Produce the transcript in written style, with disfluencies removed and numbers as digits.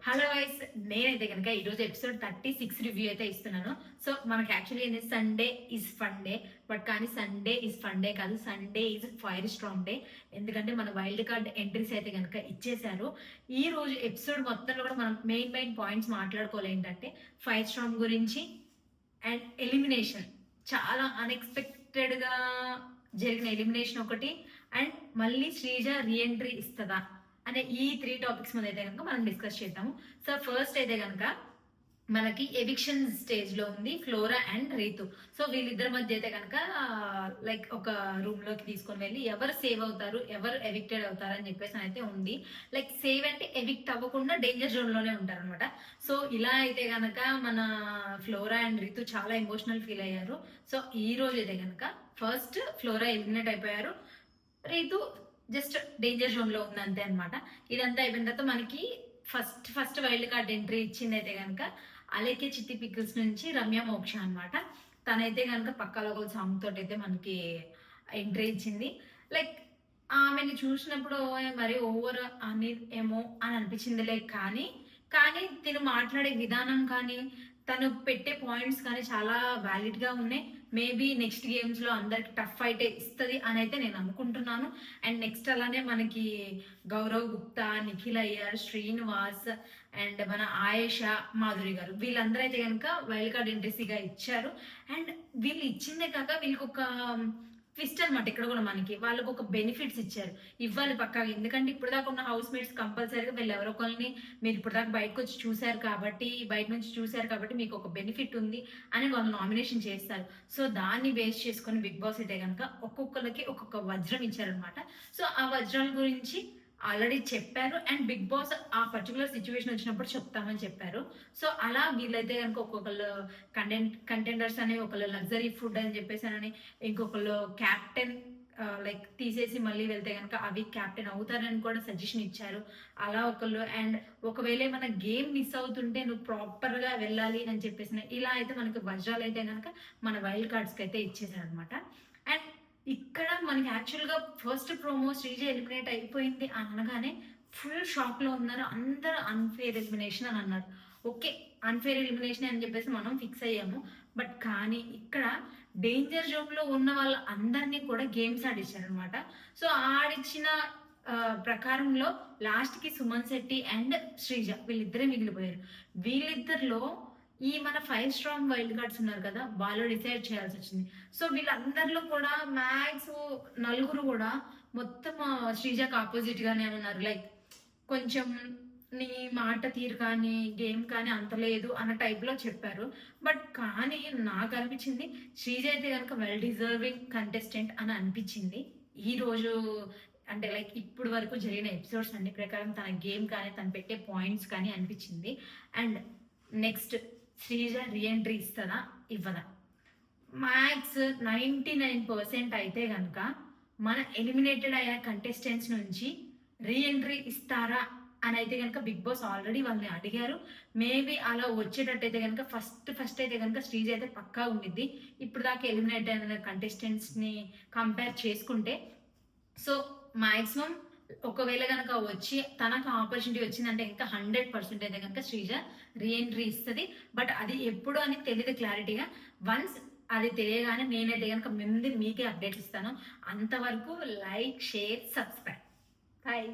Hello vice, నేనైతే కనుక ఈరోజు ఎపిసోడ్ 36 రివ్యూ అయితే ఇస్తున్నాను. సో మనకి యాక్చువల్లీ ఏంటి, Sunday is fun day. But కానీ సండే ఈజ్ ఫన్ డే కాదు, Sunday is fire strong day. ఎందుకంటే మన వైల్డ్ కార్డ్ ఎంట్రీస్ అయితే కనుక ఇచ్చేశారు. ఈ రోజు ఎపిసోడ్ మొత్తంలో కూడా మనం మెయిన్ పాయింట్స్ మాట్లాడుకోవాలి. ఏంటంటే ఫైర్ స్ట్రాంగ్ గురించి అండ్ ఎలిమినేషన్, చాలా అన్ఎక్స్పెక్టెడ్గా జరిగిన ఎలిమినేషన్ ఒకటి, అండ్ మళ్ళీ శ్రీజ రీఎంట్రీ ఇస్తుందా అనే ఈ 3 టాపిక్స్ మీద అయితే కనుక మనం డిస్కస్ చేద్దాము. సో ఫస్ట్ అయితే కనుక మనకి ఎవిక్షన్ స్టేజ్ లో ఉంది ఫ్లోరా అండ్ రీతు. సో వీళ్ళిద్దరి మధ్య అయితే కనుక లైక్ ఒక రూమ్ లోకి తీసుకొని వెళ్ళి ఎవరు సేవ్ అవుతారు, ఎవరు ఎవిక్టెడ్ అవుతారు అని చెప్పేసి అయితే ఉంది. లైక్ సేవ్ అంటే ఎవిక్ట్ అవ్వకుండా డేంజర్ జోన్ లోనే ఉంటారు అనమాట. సో ఇలా అయితే కనుక మన ఫ్లోరా అండ్ రీతు చాలా ఎమోషనల్ ఫీల్ అయ్యారు. సో ఈ రోజు అయితే కనుక ఫస్ట్ ఫ్లోరా ఎలిమినేట్ అయిపోయారు, రీతు జస్ట్ డేంజర్ జోన్ లో ఉంది అంతే అనమాట. ఇదంతా అయిపోయిన తర్వాత మనకి ఫస్ట్ వైల్డ్ కార్డ్ ఎంట్రీ ఇచ్చింది అయితే కనుక అలేకే చిట్టి పికిల్స్ నుంచి రమ్య మోక్ష అనమాట. తనైతే కనుక పక్కాలో ఒక సాంగ్ తోటి అయితే మనకి ఎంట్రీ ఇచ్చింది. లైక్ ఆమెని చూసినప్పుడు మరి ఓవర్ అని ఏమో అని అనిపించిందిలే, కానీ కానీ తిను మాట్లాడే విధానం కానీ తను పెట్టే పాయింట్స్ కానీ చాలా వ్యాలిడ్ గా ఉన్నాయి. మేబీ నెక్స్ట్ గేమ్స్ లో అందరికి టఫ్ ఫైట్ ఇస్తుంది అని అయితే నేను అనుకుంటున్నాను. అండ్ నెక్స్ట్ అలానే మనకి గౌరవ్ గుప్తా, నిఖిల్ అయ్యర్, శ్రీనివాస్ అండ్ మన ఆయేషా, మాధురి గారు, వీళ్ళందరూ అయితే కనుక వైల్డ్ కార్డ్ ఎంట్రీసీగా ఇచ్చారు. అండ్ వీళ్ళు ఇచ్చిందే కాక వీళ్ళకి ఒక ట్విస్ట్ అనమాట. ఇక్కడ కూడా మనకి వాళ్ళకు ఒక బెనిఫిట్స్ ఇచ్చారు, ఇవ్వాలి పక్కాగా. ఎందుకంటే ఇప్పుడు దాకా ఉన్న హౌస్ మేట్స్ కంపల్సరీగా వీళ్ళు ఎవరో ఒకరిని మీరు ఇప్పుడు దాకా బయటకు వచ్చి చూశారు కాబట్టి, బయట నుంచి చూశారు కాబట్టి మీకు ఒక బెనిఫిట్ ఉంది అని వాళ్ళు నామినేషన్ చేస్తారు. సో దాన్ని బేస్ చేసుకొని బిగ్ బాస్ అయితే కనుక ఒక్కొక్కరికి ఒక్కొక్క వజ్రం ఇచ్చారనమాట. సో ఆ వజ్రాల గురించి ఆల్రెడీ చెప్పారు, అండ్ బిగ్ బాస్ ఆ పర్టికులర్ సిచ్యువేషన్ వచ్చినప్పుడు చెప్తామని చెప్పారు. సో అలా వీళ్ళైతే కనుక ఒక్కొక్కళ్ళు కంటెండర్స్ అని, ఒకళ్ళు లగ్జరీ ఫుడ్ అని చెప్పేసి అని, ఇంకొకళ్ళు క్యాప్టెన్ లైక్ తీసేసి మళ్ళీ వెళ్తే కనుక అవి క్యాప్టెన్ అవుతారని కూడా సజెషన్ ఇచ్చారు. అలా ఒకళ్ళు, అండ్ ఒకవేళ మన గేమ్ మిస్ అవుతుంటే నువ్వు ప్రాపర్గా వెళ్ళాలి అని చెప్పేసి ఇలా అయితే మనకి వజ్రాలు అయితే కనుక మన వైల్డ్ కార్డ్స్కి అయితే ఇచ్చేసారు అనమాట. అండ్ ఇక్కడ మనకి యాక్చువల్గా ఫస్ట్ ప్రోమో శ్రీజ ఎలిమినేట్ అయిపోయింది అనగానే ఫుల్ షాక్ లో ఉన్నారు అందరూ. అన్ఫేర్ ఎలిమినేషన్ అని అన్నారు. ఓకే, అన్ఫేర్ ఎలిమినేషన్ అని చెప్పేసి మనం ఫిక్స్ అయ్యాము. బట్ కానీ ఇక్కడ డేంజర్ జోన్ లో ఉన్న వాళ్ళ అందరినీ కూడా గేమ్స్ ఆడిచ్చారు అనమాట. సో ఆడిచ్చిన ప్రకారంలో లాస్ట్ కి సుమన్ శెట్టి అండ్ శ్రీజ వీళ్ళిద్దరే మిగిలిపోయారు. వీళ్ళిద్దరిలో ఈ మన 5 స్ట్రాంగ్ వైల్డ్ కార్డ్స్ ఉన్నారు కదా, వాళ్ళు డిసైడ్ చేయాల్సి వచ్చింది. సో వీళ్ళందరిలో కూడా మ్యాక్స్ నలుగురు కూడా మొత్తం శ్రీజాకి ఆపోజిట్ గానే ఉన్నారు. లైక్ కొంచెం నీ మాట తీరు కానీ గేమ్ కానీ అంత లేదు అన్న టైప్ లో చెప్పారు. బట్ కానీ నాకు అనిపించింది శ్రీజ అయితే కనుక వెల్ డిజర్వింగ్ కంటెస్టెంట్ అని అనిపించింది ఈ రోజు. అంటే లైక్ ఇప్పుడు వరకు జరిగిన ఎపిసోడ్స్ అన్ని ప్రకారం తన గేమ్ కానీ తను పెట్టే పాయింట్స్ కానీ అనిపించింది. అండ్ నెక్స్ట్ శ్రీజ రీఎంట్రీ ఇస్తుందా ఇవ్వదా? మ్యాక్స్ 99% అయితే కనుక మన ఎలిమినేటెడ్ అయ్యే కంటెస్టెంట్స్ నుంచి రీఎంట్రీ ఇస్తారా అని అయితే కనుక బిగ్ బాస్ ఆల్రెడీ వాళ్ళని అడిగారు. మేబీ అలా వచ్చేటట్టయితే కనుక ఫస్ట్ అయితే కనుక శ్రీజ అయితే పక్కా ఉండిద్ది ఇప్పుడు దాకా ఎలిమినేట్ అయిన కంటెస్టెంట్స్ని కంపేర్ చేసుకుంటే. సో మాక్సిమం ఒకవేళ కనుక వచ్చి తనకు ఆపర్చునిటీ వచ్చిందంటే ఇంకా 100% అయితే కనుక శ్రీజ రీఎంట్రీ ఇస్తుంది. బట్ అది ఎప్పుడు అని తెలియదు క్లారిటీగా. వన్స్ అది తెలియగానే నేనైతే కనుక మీకే అప్డేట్స్ ఇస్తాను. అంతవరకు లైక్, షేర్, సబ్స్క్రైబ్. బాయ్.